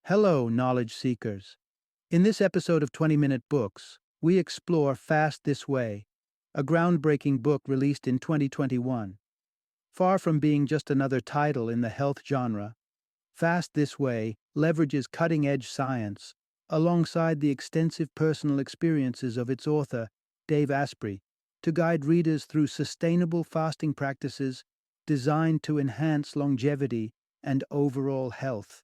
Hello, knowledge seekers. In this episode of 20-Minute Books, we explore Fast This Way, a groundbreaking book released in 2021. Far from being just another title in the health genre, Fast This Way leverages cutting-edge science alongside the extensive personal experiences of its author, Dave Asprey, to guide readers through sustainable fasting practices designed to enhance longevity and overall health.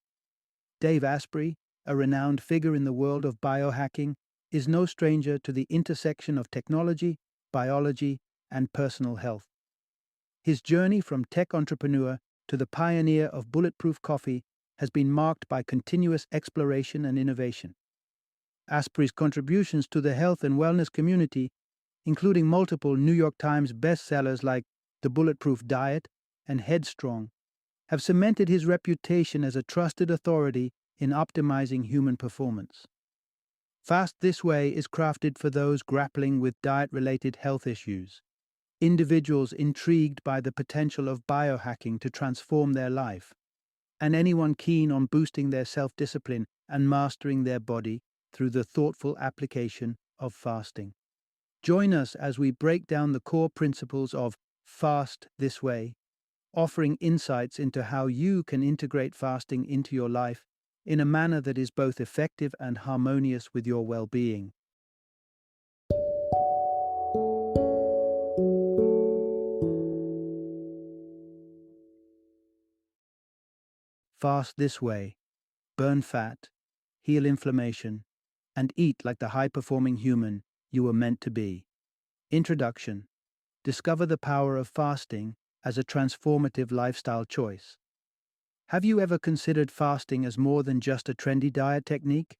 Dave Asprey, a renowned figure in the world of biohacking, is no stranger to the intersection of technology, biology, and personal health. His journey from tech entrepreneur to the pioneer of bulletproof coffee has been marked by continuous exploration and innovation. Asprey's contributions to the health and wellness community, including multiple New York Times bestsellers like The Bulletproof Diet and Headstrong, have cemented his reputation as a trusted authority in optimizing human performance. Fast This Way is crafted for those grappling with diet-related health issues, individuals intrigued by the potential of biohacking to transform their life, and anyone keen on boosting their self-discipline and mastering their body through the thoughtful application of fasting. Join us as we break down the core principles of Fast This Way, offering insights into how you can integrate fasting into your life in a manner that is both effective and harmonious with your well-being. Fast This Way. Burn fat, heal inflammation, and eat like the high-performing human you were meant to be. Introduction. Discover the power of fasting as a transformative lifestyle choice. Have you ever considered fasting as more than just a trendy diet technique?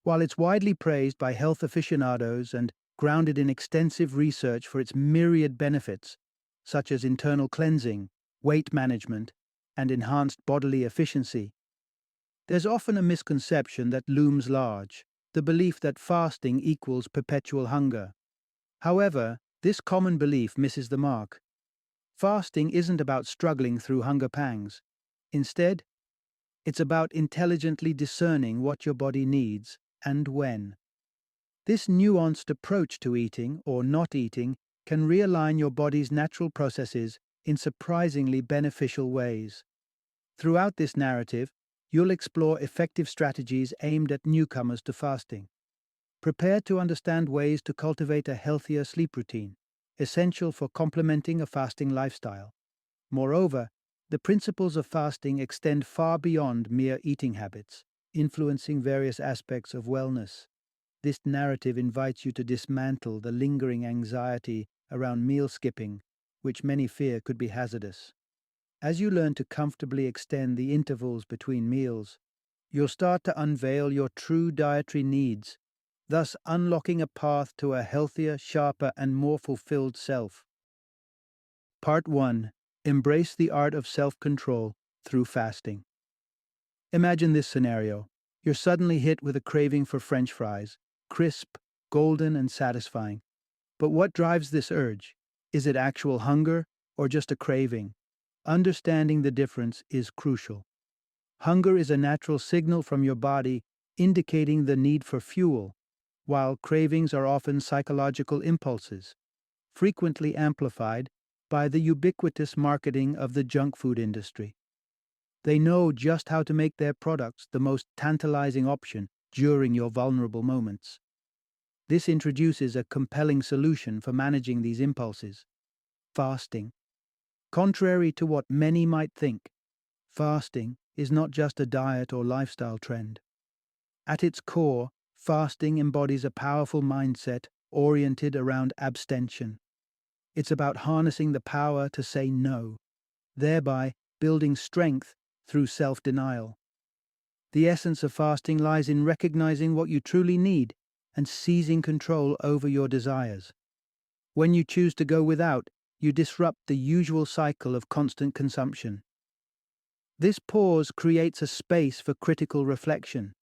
While it's widely praised by health aficionados and grounded in extensive research for its myriad benefits, such as internal cleansing, weight management, and enhanced bodily efficiency, there's often a misconception that looms large, the belief that fasting equals perpetual hunger. However, this common belief misses the mark. Fasting isn't about struggling through hunger pangs. Instead, it's about intelligently discerning what your body needs and when. This nuanced approach to eating or not eating can realign your body's natural processes in surprisingly beneficial ways. Throughout this narrative, you'll explore effective strategies aimed at newcomers to fasting. Prepare to understand ways to cultivate a healthier sleep routine, essential for complementing a fasting lifestyle. Moreover, the principles of fasting extend far beyond mere eating habits, influencing various aspects of wellness. This narrative invites you to dismantle the lingering anxiety around meal skipping, which many fear could be hazardous. As you learn to comfortably extend the intervals between meals, you'll start to unveil your true dietary needs, thus unlocking a path to a healthier, sharper, and more fulfilled self. Part 1. Embrace the art of self-control through fasting. Imagine this scenario. You're suddenly hit with a craving for French fries, crisp, golden, and satisfying. But what drives this urge? Is it actual hunger or just a craving? Understanding the difference is crucial. Hunger is a natural signal from your body indicating the need for fuel, while cravings are often psychological impulses, frequently amplified by the ubiquitous marketing of the junk food industry. They know just how to make their products the most tantalizing option during your vulnerable moments. This introduces a compelling solution for managing these impulses: fasting. Contrary to what many might think, fasting is not just a diet or lifestyle trend. At its core, fasting embodies a powerful mindset oriented around abstention. It's about harnessing the power to say no, thereby building strength through self-denial. The essence of fasting lies in recognizing what you truly need and seizing control over your desires. When you choose to go without, you disrupt the usual cycle of constant consumption. This pause creates a space for critical reflection.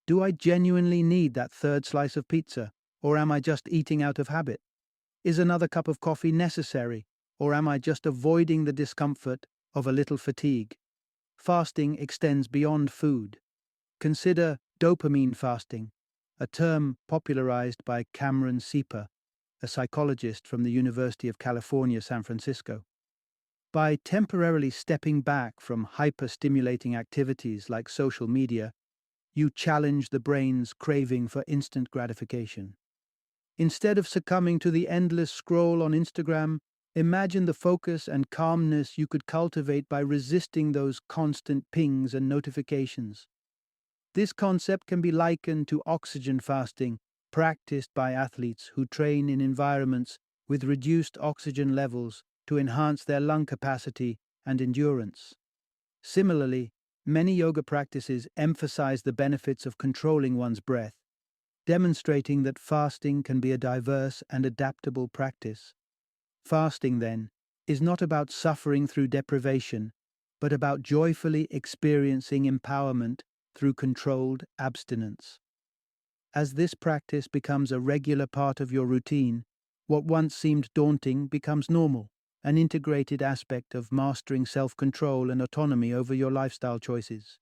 Do I genuinely need that third slice of pizza, or am I just eating out of habit? Is another cup of coffee necessary, or am I just avoiding the discomfort of a little fatigue? Fasting extends beyond food. Consider dopamine fasting, a term popularized by Cameron Sieper, a psychologist from the University of California, San Francisco. By temporarily stepping back from hyper-stimulating activities like social media, you challenge the brain's craving for instant gratification. Instead of succumbing to the endless scroll on Instagram, imagine the focus and calmness you could cultivate by resisting those constant pings and notifications. This concept can be likened to oxygen fasting, practiced by athletes who train in environments with reduced oxygen levels to enhance their lung capacity and endurance. Similarly, many yoga practices emphasize the benefits of controlling one's breath, demonstrating that fasting can be a diverse and adaptable practice. Fasting, then, is not about suffering through deprivation, but about joyfully experiencing empowerment through controlled abstinence. As this practice becomes a regular part of your routine, what once seemed daunting becomes normal, an integrated aspect of mastering self-control and autonomy over your lifestyle choices.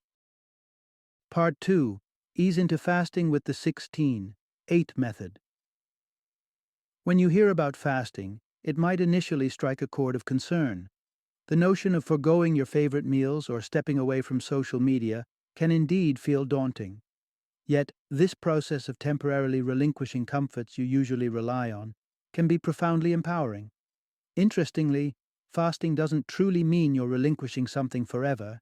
Part 2. Ease into fasting with the 16-8 method. When you hear about fasting, it might initially strike a chord of concern. The notion of forgoing your favorite meals or stepping away from social media can indeed feel daunting. Yet, this process of temporarily relinquishing comforts you usually rely on can be profoundly empowering. Interestingly, fasting doesn't truly mean you're relinquishing something forever.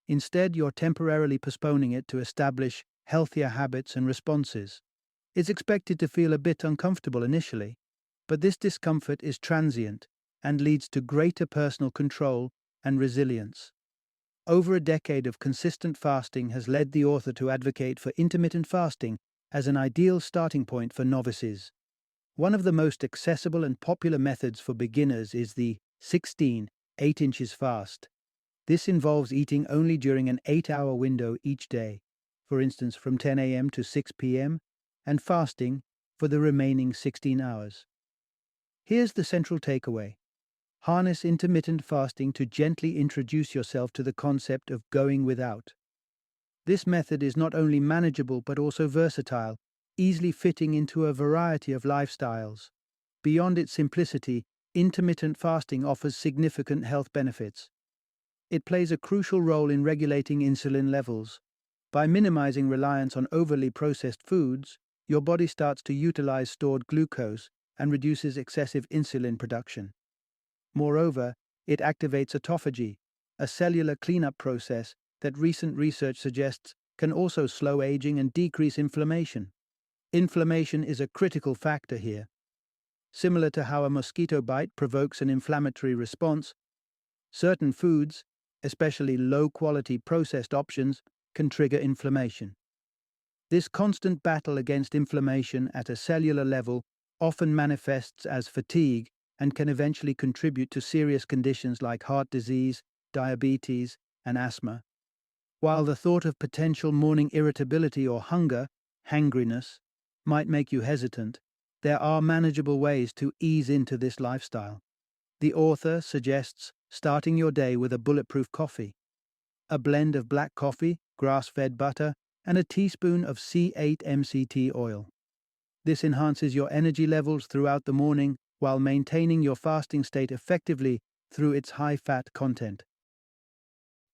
Instead, you're temporarily postponing it to establish healthier habits and responses. It's expected to feel a bit uncomfortable initially, but this discomfort is transient and leads to greater personal control and resilience. Over a decade of consistent fasting has led the author to advocate for intermittent fasting as an ideal starting point for novices. One of the most accessible and popular methods for beginners is the 16-8 inches fast. This involves eating only during an 8-hour window each day, for instance from 10 a.m. to 6 p.m., and fasting for the remaining 16 hours. Here's the central takeaway. Harness intermittent fasting to gently introduce yourself to the concept of going without. This method is not only manageable but also versatile, easily fitting into a variety of lifestyles. Beyond its simplicity, intermittent fasting offers significant health benefits. It plays a crucial role in regulating insulin levels. By minimizing reliance on overly processed foods, your body starts to utilize stored glucose and reduces excessive insulin production. Moreover, it activates autophagy, a cellular cleanup process that recent research suggests can also slow aging and decrease inflammation. Inflammation is a critical factor here. Similar to how a mosquito bite provokes an inflammatory response, certain foods, especially low-quality processed options, can trigger inflammation. This constant battle against inflammation at a cellular level often manifests as fatigue and can eventually contribute to serious conditions like heart disease, diabetes, and asthma. While the thought of potential morning irritability or hunger, hangriness, might make you hesitant, there are manageable ways to ease into this lifestyle. The author suggests starting your day with a bulletproof coffee. A blend of black coffee, grass-fed butter, and a teaspoon of C8 MCT oil. This enhances your energy levels throughout the morning while maintaining your fasting state effectively through its high-fat content.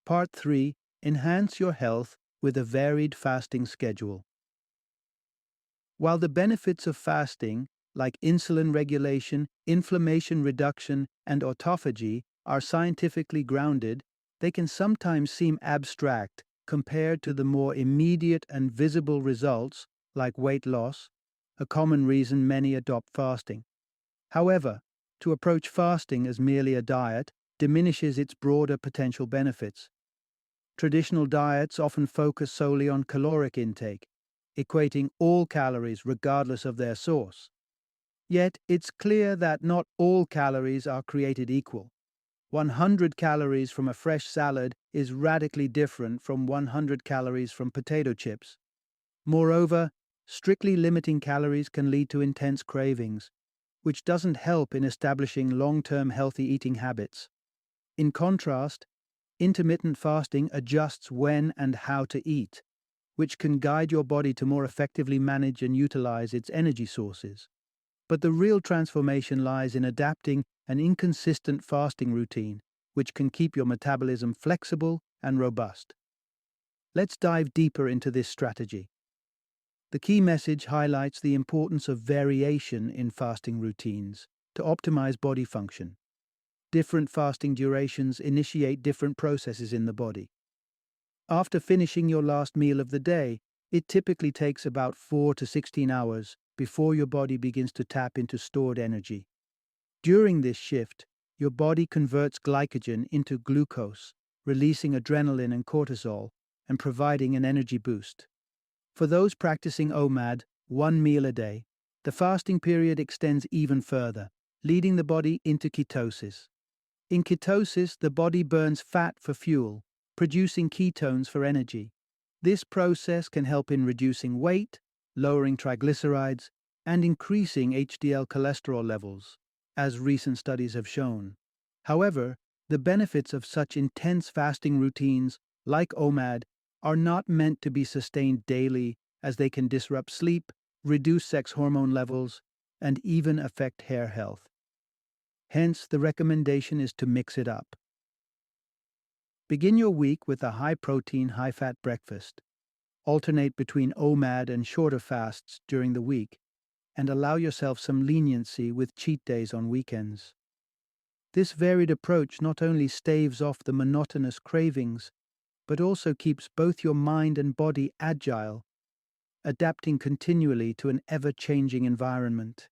Part 3. Enhance your health with a varied fasting schedule. While the benefits of fasting, like insulin regulation, inflammation reduction, and autophagy, are scientifically grounded, they can sometimes seem abstract compared to the more immediate and visible results, like weight loss, a common reason many adopt fasting. However, to approach fasting as merely a diet diminishes its broader potential benefits. Traditional diets often focus solely on caloric intake, equating all calories regardless of their source. Yet, it's clear that not all calories are created equal. 100 calories from a fresh salad is radically different from 100 calories from potato chips. Moreover, strictly limiting calories can lead to intense cravings, which doesn't help in establishing long-term healthy eating habits. In contrast, intermittent fasting adjusts when and how to eat, which can guide your body to more effectively manage and utilize its energy sources. But the real transformation lies in adapting an inconsistent fasting routine, which can keep your metabolism flexible and robust. Let's dive deeper into this strategy. The key message highlights the importance of variation in fasting routines to optimize body function. Different fasting durations initiate different processes in the body. After finishing your last meal of the day, it typically takes about 4 to 16 hours before your body begins to tap into stored energy. During this shift, your body converts glycogen into glucose, releasing adrenaline and cortisol, and providing an energy boost. For those practicing OMAD, 1 meal a day, the fasting period extends even further, leading the body into ketosis. In ketosis, the body burns fat for fuel, producing ketones for energy. This process can help in reducing weight, lowering triglycerides, and increasing HDL cholesterol levels, as recent studies have shown. However, the benefits of such intense fasting routines, like OMAD, are not meant to be sustained daily, as they can disrupt sleep, reduce sex hormone levels, and even affect hair health. Hence, the recommendation is to mix it up. Begin your week with a high-protein, high-fat breakfast. Alternate between OMAD and shorter fasts during the week, and allow yourself some leniency with cheat days on weekends. This varied approach not only staves off the monotonous cravings, but also keeps both your mind and body agile, adapting continually to an ever-changing environment.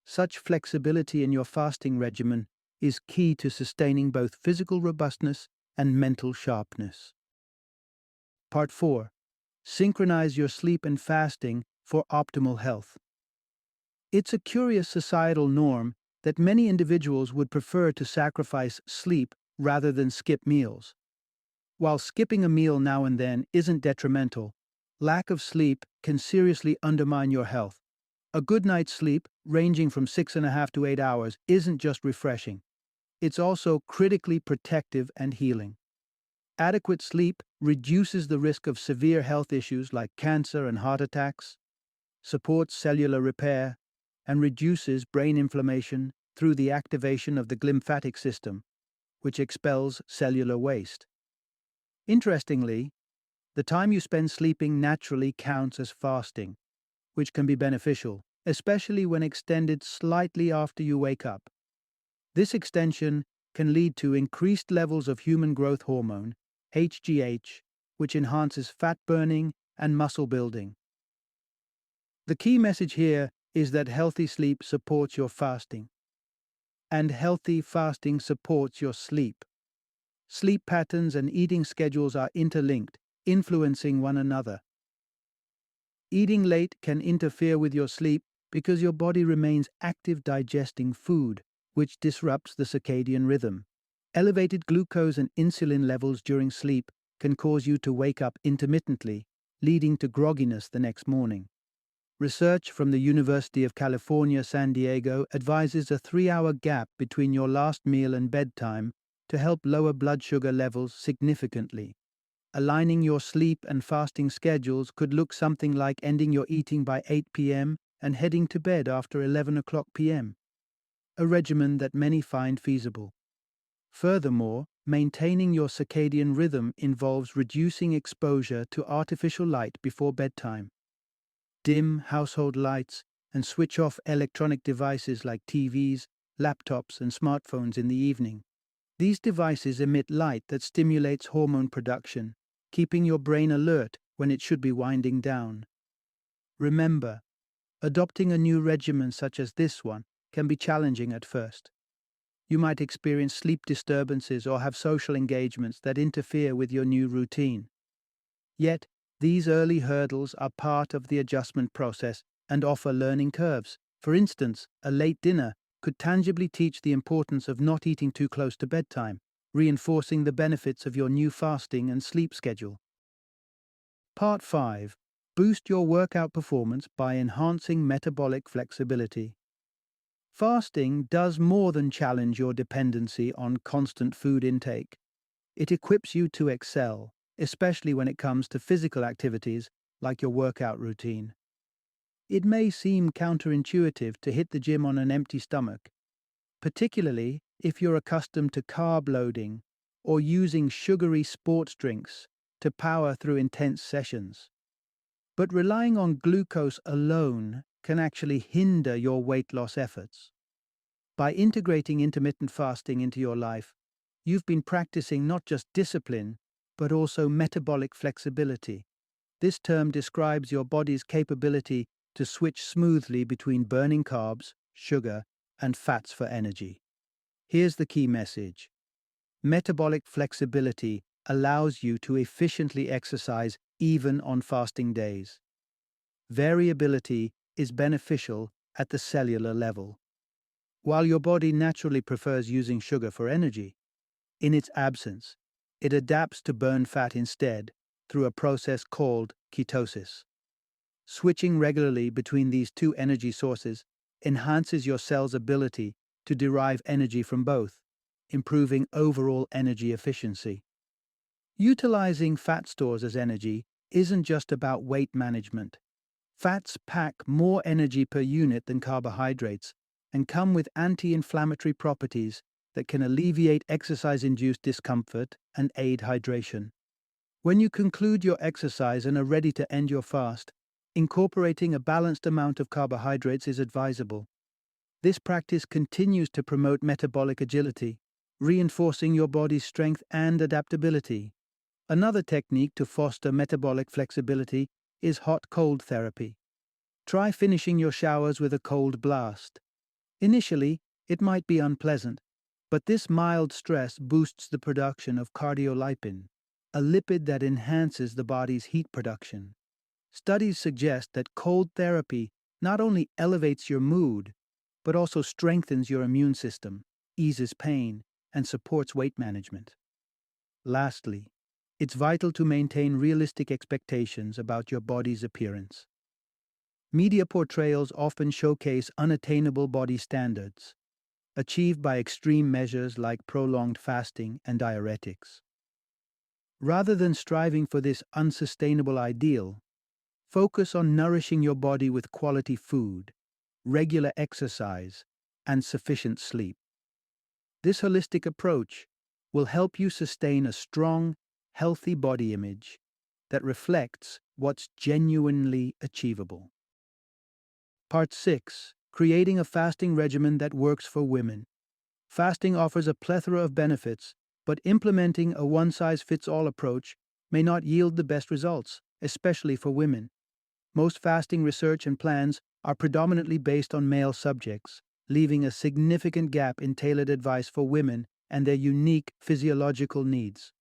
Such flexibility in your fasting regimen is key to sustaining both physical robustness and mental sharpness. Part 4. Synchronize your sleep and fasting for optimal health. It's a curious societal norm that many individuals would prefer to sacrifice sleep rather than skip meals. While skipping a meal now and then isn't detrimental, lack of sleep can seriously undermine your health. A good night's sleep, ranging from 6.5 to 8 hours, isn't just refreshing. It's also critically protective and healing. Adequate sleep reduces the risk of severe health issues like cancer and heart attacks, supports cellular repair, and reduces brain inflammation through the activation of the glymphatic system, which expels cellular waste. Interestingly, the time you spend sleeping naturally counts as fasting, which can be beneficial, especially when extended slightly after you wake up. This extension can lead to increased levels of human growth hormone, HGH, which enhances fat burning and muscle building. The key message here is that healthy sleep supports your fasting, and healthy fasting supports your sleep. Sleep patterns and eating schedules are interlinked, influencing one another. Eating late can interfere with your sleep because your body remains active digesting food, which disrupts the circadian rhythm. Elevated glucose and insulin levels during sleep can cause you to wake up intermittently, leading to grogginess the next morning. Research from the University of California, San Diego advises a 3-hour gap between your last meal and bedtime to help lower blood sugar levels significantly. Aligning your sleep and fasting schedules could look something like ending your eating by 8 p.m. and heading to bed after 11 o'clock p.m., a regimen that many find feasible. Furthermore, maintaining your circadian rhythm involves reducing exposure to artificial light before bedtime. Dim household lights and switch off electronic devices like TVs, laptops, and smartphones in the evening. These devices emit light that stimulates hormone production, keeping your brain alert when it should be winding down. Remember, adopting a new regimen such as this one can be challenging at first. You might experience sleep disturbances or have social engagements that interfere with your new routine. Yet, these early hurdles are part of the adjustment process and offer learning curves. For instance, a late dinner could tangibly teach the importance of not eating too close to bedtime, reinforcing the benefits of your new fasting and sleep schedule. Part 5. Boost your workout performance by enhancing metabolic flexibility. Fasting does more than challenge your dependency on constant food intake. It equips you to excel. especially when it comes to physical activities like your workout routine. It may seem counterintuitive to hit the gym on an empty stomach, particularly if you're accustomed to carb loading or using sugary sports drinks to power through intense sessions. But relying on glucose alone can actually hinder your weight loss efforts. By integrating intermittent fasting into your life, you've been practicing not just discipline, but also metabolic flexibility. This term describes your body's capability to switch smoothly between burning carbs, sugar, and fats for energy. Here's the key message. Metabolic flexibility allows you to efficiently exercise even on fasting days. Variability is beneficial at the cellular level. While your body naturally prefers using sugar for energy, in its absence, it adapts to burn fat instead through a process called ketosis. Switching regularly between these two energy sources enhances your cell's ability to derive energy from both, improving overall energy efficiency. Utilizing fat stores as energy isn't just about weight management. Fats pack more energy per unit than carbohydrates and come with anti-inflammatory properties that can alleviate exercise-induced discomfort and aid hydration. When you conclude your exercise and are ready to end your fast, incorporating a balanced amount of carbohydrates is advisable. This practice continues to promote metabolic agility, reinforcing your body's strength and adaptability. Another technique to foster metabolic flexibility is hot-cold therapy. Try finishing your showers with a cold blast. Initially, it might be unpleasant, but this mild stress boosts the production of cardiolipin, a lipid that enhances the body's heat production. Studies suggest that cold therapy not only elevates your mood, but also strengthens your immune system, eases pain, and supports weight management. Lastly, it's vital to maintain realistic expectations about your body's appearance. Media portrayals often showcase unattainable body standards, achieved by extreme measures like prolonged fasting and diuretics. Rather than striving for this unsustainable ideal, focus on nourishing your body with quality food, regular exercise, and sufficient sleep. This holistic approach will help you sustain a strong, healthy body image that reflects what's genuinely achievable. Part 6. Creating a fasting regimen that works for women. Fasting offers a plethora of benefits, but implementing a one-size-fits-all approach may not yield the best results, especially for women. Most fasting research and plans are predominantly based on male subjects, leaving a significant gap in tailored advice for women and their unique physiological needs.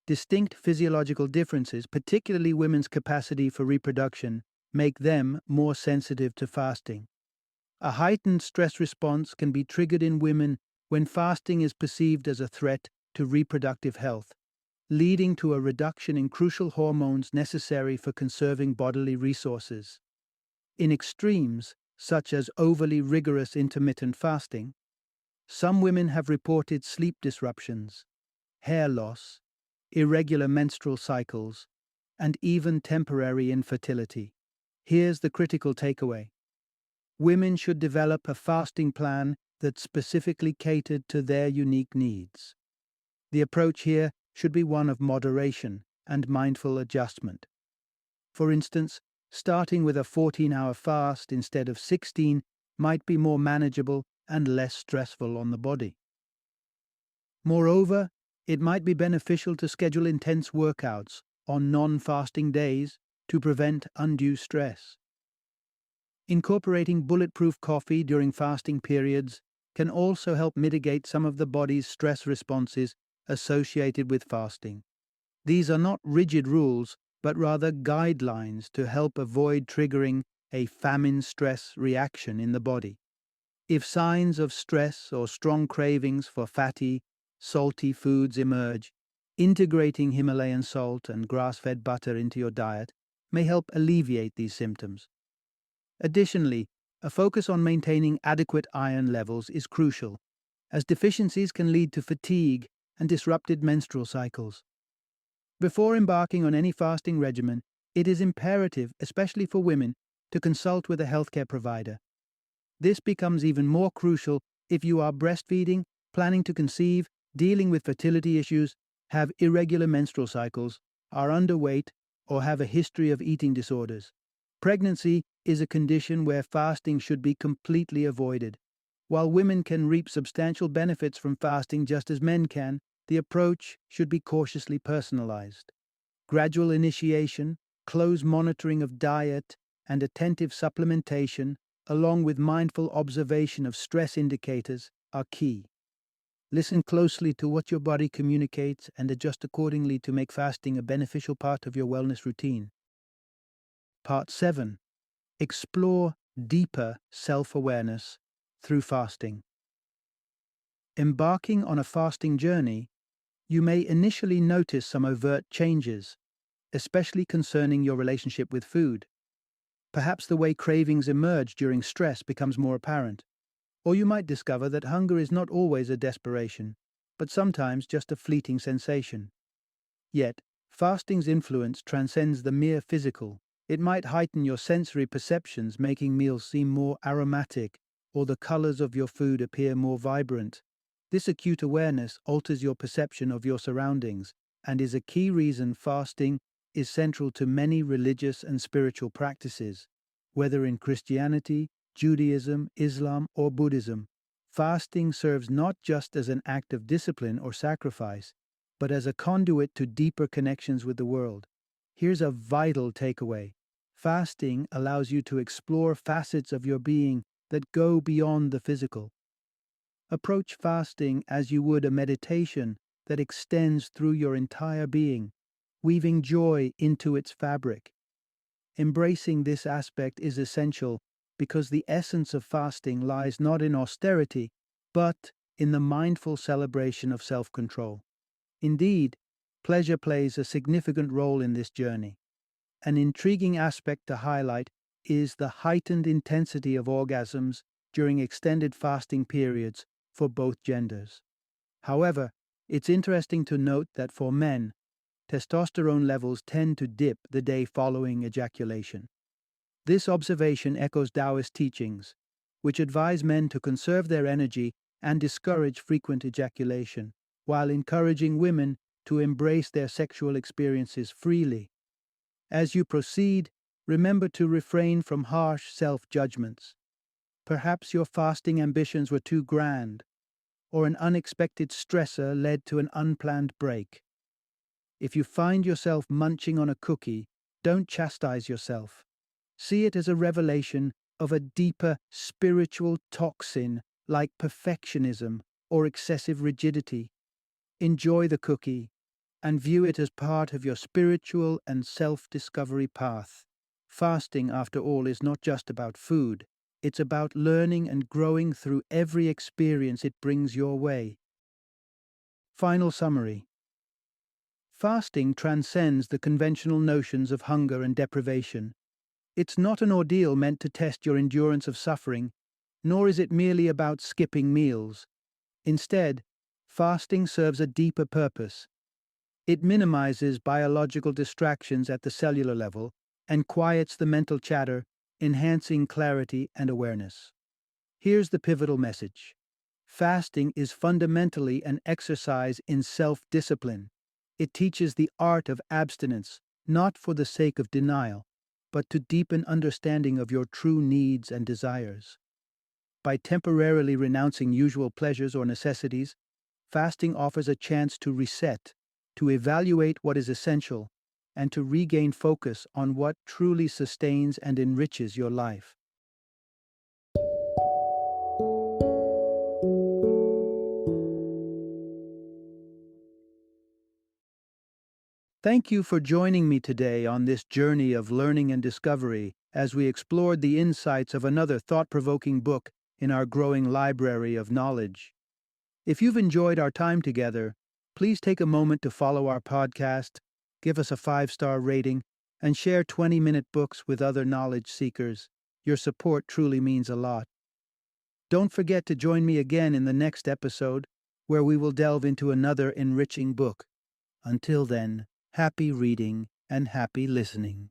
Distinct physiological differences, particularly women's capacity for reproduction, make them more sensitive to fasting. A heightened stress response can be triggered in women when fasting is perceived as a threat to reproductive health, leading to a reduction in crucial hormones necessary for conserving bodily resources. In extremes, such as overly rigorous intermittent fasting, some women have reported sleep disruptions, hair loss, irregular menstrual cycles, and even temporary infertility. Here's the critical takeaway. Women should develop a fasting plan that's specifically catered to their unique needs. The approach here should be one of moderation and mindful adjustment. For instance, starting with a 14-hour fast instead of 16 might be more manageable and less stressful on the body. Moreover, it might be beneficial to schedule intense workouts on non-fasting days to prevent undue stress. Incorporating bulletproof coffee during fasting periods can also help mitigate some of the body's stress responses associated with fasting. These are not rigid rules, but rather guidelines to help avoid triggering a famine stress reaction in the body. If signs of stress or strong cravings for fatty, salty foods emerge, integrating Himalayan salt and grass-fed butter into your diet may help alleviate these symptoms. Additionally, a focus on maintaining adequate iron levels is crucial, as deficiencies can lead to fatigue and disrupted menstrual cycles. Before embarking on any fasting regimen, it is imperative, especially for women, to consult with a healthcare provider. This becomes even more crucial if you are breastfeeding, planning to conceive, dealing with fertility issues, have irregular menstrual cycles, are underweight, or have a history of eating disorders. Pregnancy is a condition where fasting should be completely avoided. While women can reap substantial benefits from fasting just as men can, the approach should be cautiously personalized. Gradual initiation, close monitoring of diet, and attentive supplementation, along with mindful observation of stress indicators, are key. Listen closely to what your body communicates and adjust accordingly to make fasting a beneficial part of your wellness routine. Part 7. Explore deeper self-awareness through fasting. Embarking on a fasting journey, you may initially notice some overt changes, especially concerning your relationship with food. Perhaps the way cravings emerge during stress becomes more apparent. Or you might discover that hunger is not always a desperation, but sometimes just a fleeting sensation. Yet, fasting's influence transcends the mere physical. It might heighten your sensory perceptions, making meals seem more aromatic, or the colors of your food appear more vibrant. This acute awareness alters your perception of your surroundings and is a key reason fasting is central to many religious and spiritual practices. Whether in Christianity, Judaism, Islam, or Buddhism, fasting serves not just as an act of discipline or sacrifice, but as a conduit to deeper connections with the world. Here's a vital takeaway. Fasting allows you to explore facets of your being that go beyond the physical. Approach fasting as you would a meditation that extends through your entire being, weaving joy into its fabric. Embracing this aspect is essential because the essence of fasting lies not in austerity, but in the mindful celebration of self-control. Indeed, pleasure plays a significant role in this journey. An intriguing aspect to highlight is the heightened intensity of orgasms during extended fasting periods for both genders. However, it's interesting to note that for men, testosterone levels tend to dip the day following ejaculation. This observation echoes Taoist teachings, which advise men to conserve their energy and discourage frequent ejaculation, while encouraging women to embrace their sexual experiences freely. As you proceed, remember to refrain from harsh self-judgments. Perhaps your fasting ambitions were too grand, or an unexpected stressor led to an unplanned break. If you find yourself munching on a cookie, don't chastise yourself. See it as a revelation of a deeper spiritual toxin like perfectionism or excessive rigidity. Enjoy the cookie and view it as part of your spiritual and self-discovery path. Fasting, after all, is not just about food. It's about learning and growing through every experience it brings your way. Final summary. Fasting transcends the conventional notions of hunger and deprivation. It's not an ordeal meant to test your endurance of suffering, nor is it merely about skipping meals. Instead, fasting serves a deeper purpose. It minimizes biological distractions at the cellular level and quiets the mental chatter, enhancing clarity and awareness. Here's the pivotal message. Fasting is fundamentally an exercise in self-discipline. It teaches the art of abstinence, not for the sake of denial, but to deepen understanding of your true needs and desires. By temporarily renouncing usual pleasures or necessities, fasting offers a chance to reset, to evaluate what is essential, and to regain focus on what truly sustains and enriches your life. Thank you for joining me today on this journey of learning and discovery as we explored the insights of another thought-provoking book in our growing library of knowledge. If you've enjoyed our time together, please take a moment to follow our podcast, give us a 5-star rating, and share 20-minute books with other knowledge seekers. Your support truly means a lot. Don't forget to join me again in the next episode, where we will delve into another enriching book. Until then, Happy reading and happy listening.